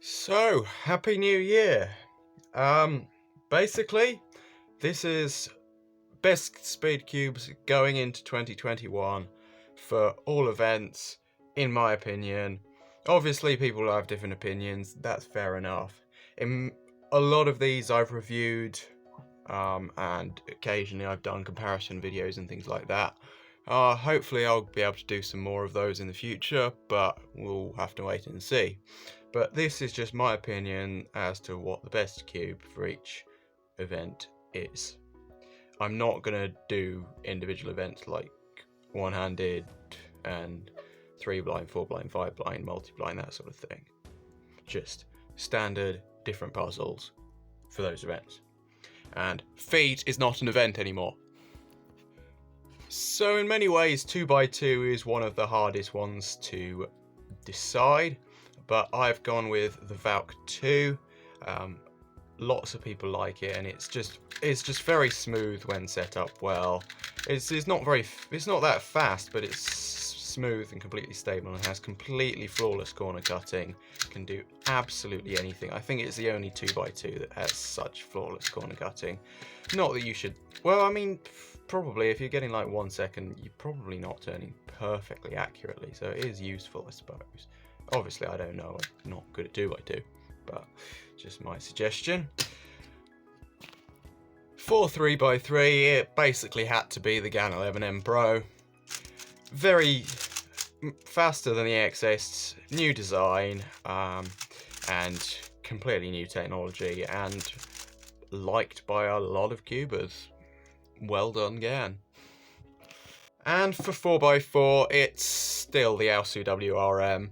So, Happy New Year! Basically, this is best speed cubes going into 2021 for all events, in my opinion. Obviously, people have different opinions, that's fair enough. In a lot of these I've reviewed, and occasionally I've done comparison videos and things like that. Hopefully I'll be able to do some more of those in the future, but we'll have to wait and see. But this is just my opinion as to what the best cube for each event is. I'm not going to do individual events like one-handed and 3-blind, 4-blind, 5-blind, multi-blind, that sort of thing. Just standard, different puzzles for those events. And feet is not an event anymore. So in many ways 2x2 is one of the hardest ones to decide, but I've gone with the Valk 2. Lots of people like it, and it's just very smooth when set up well. It's not that fast, but it's smooth and completely stable and has completely flawless corner cutting. Can do absolutely anything. I think it's the only 2x2 that has such flawless corner cutting. Not that you should, well, I mean, probably if you're getting like 1 second, you're probably not turning perfectly accurately, so it is useful, I suppose. Obviously, I don't know, I'm not good at 2x2, but just my suggestion. For 3x3, it basically had to be the GAN 11M Pro. Very faster than the XS, new design, and completely new technology, and liked by a lot of cubers. Well done, GAN. And for 4x4, it's still the Aosu WRM.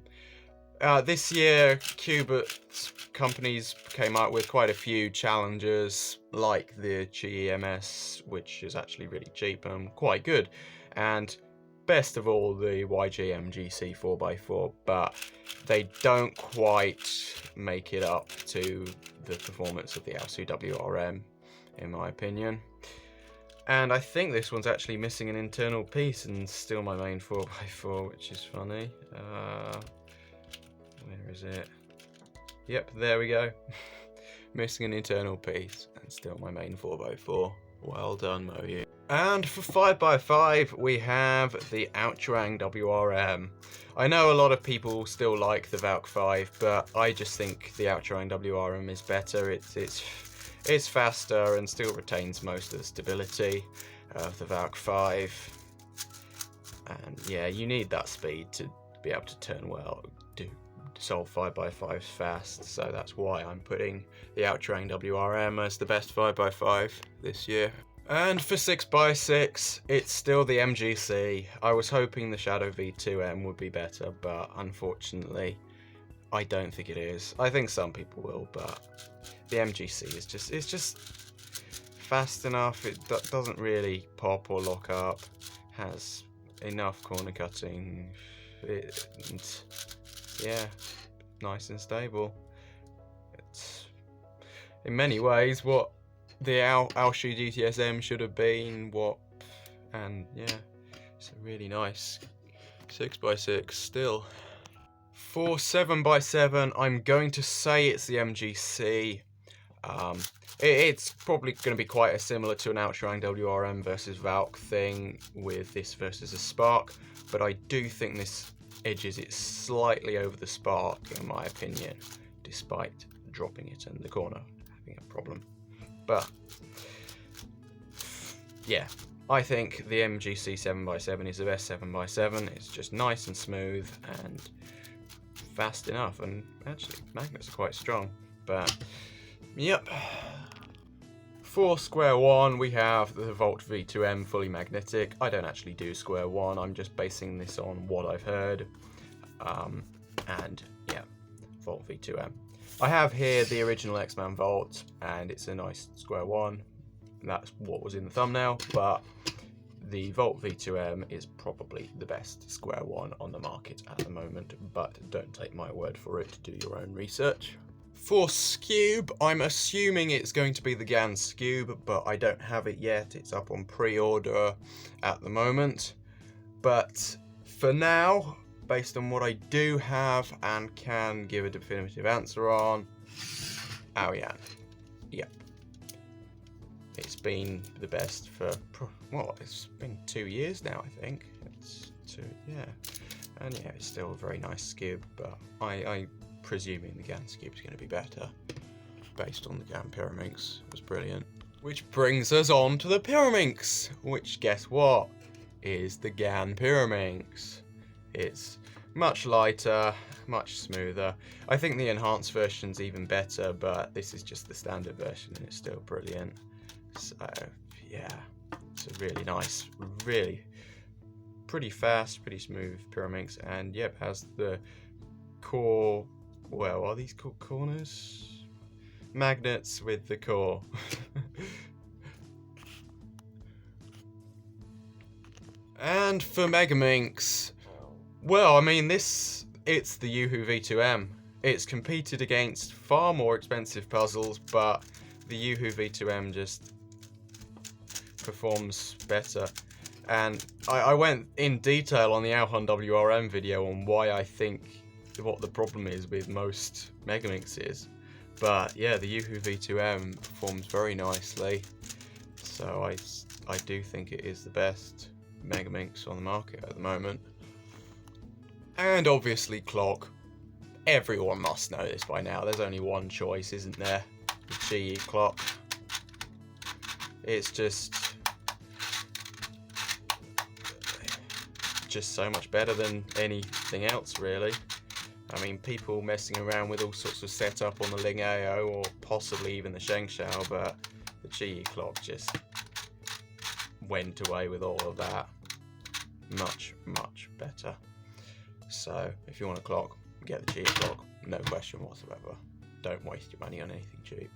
This year, Cubert companies came out with quite a few challenges, like the GEMS, which is actually really cheap and quite good, and best of all, the YGMGC 4x4, but they don't quite make it up to the performance of the Aosu WRM, in my opinion. And I think this one's actually missing an internal piece and still my main 4x4, which is funny. Where is it? Yep, there we go. Missing an internal piece and still my main 4x4. Well done, Moyu. And for 5x5, we have the Outrang WRM. I know a lot of people still like the Valk 5, but I just think the Outrang WRM is better. It's faster and still retains most of the stability of the Valk 5. And yeah, you need that speed to be able to turn well, solve 5x5s fast, so that's why I'm putting the Outrang WRM as the best 5x5 this year. And for 6x6, it's still the MGC. I was hoping the Shadow V2M would be better, but unfortunately, I don't think it is. I think some people will, but the MGC is just fast enough. It doesn't really pop or lock up, has enough corner cutting, yeah, nice and stable. It's in many ways what the Aosu GTSM should have been, and yeah, it's a really nice 6x6 still. For 7x7, I'm going to say it's the MGC. It's probably going to be quite similar to an Outrang WRM versus Valk thing with this versus a Spark, but I do think this edges it slightly over the Spark, in my opinion, despite dropping it and the corner having a problem. But yeah, I think the MGC 7x7 is the best 7x7. It's just nice and smooth and fast enough, and actually magnets are quite strong. But yep. For square one, we have the Volt V2M fully magnetic. I don't actually do square one, I'm just basing this on what I've heard. And yeah, Volt V2M. I have here the original X-Man Volt, and it's a nice square one. That's what was in the thumbnail, but the Volt V2M is probably the best square one on the market at the moment, but don't take my word for it, do your own research. For Scube, I'm assuming it's going to be the GAN Scube, but I don't have it yet. It's up on pre-order at the moment. But for now, based on what I do have and can give a definitive answer on, Aoyan. Yep. It's been the best for, well, it's been 2 years now, I think. It's 2, yeah. And yeah, it's still a very nice skib, but I presuming the GAN skib is going to be better based on the GAN Pyraminx. It was brilliant. Which brings us on to the Pyraminx, which, guess what, is the GAN Pyraminx. It's much lighter, much smoother. I think the enhanced version's even better, but this is just the standard version and it's still brilliant. So yeah, it's a really nice, really pretty fast, pretty smooth Pyraminx, and yep, has the core, well, are these called corners? Magnets with the core. And for Megaminx, well, I mean, it's the Yoo-Hoo V2M. It's competed against far more expensive puzzles, but the Yoo-Hoo V2M just performs better. And I went in detail on the Alhun WRM video on why I think what the problem is with most Megaminxes. But yeah, the Yoo-Hoo V2M performs very nicely. So I do think it is the best Megaminx on the market at the moment. And obviously clock. Everyone must know this by now. There's only one choice, isn't there? The GE clock. It's just so much better than anything else, really. I mean, people messing around with all sorts of setup on the Ling AO or possibly even the Shengshao, but the GE clock just went away with all of that. Much, much better. So, if you want a clock, get the GE clock. No question whatsoever. Don't waste your money on anything cheap.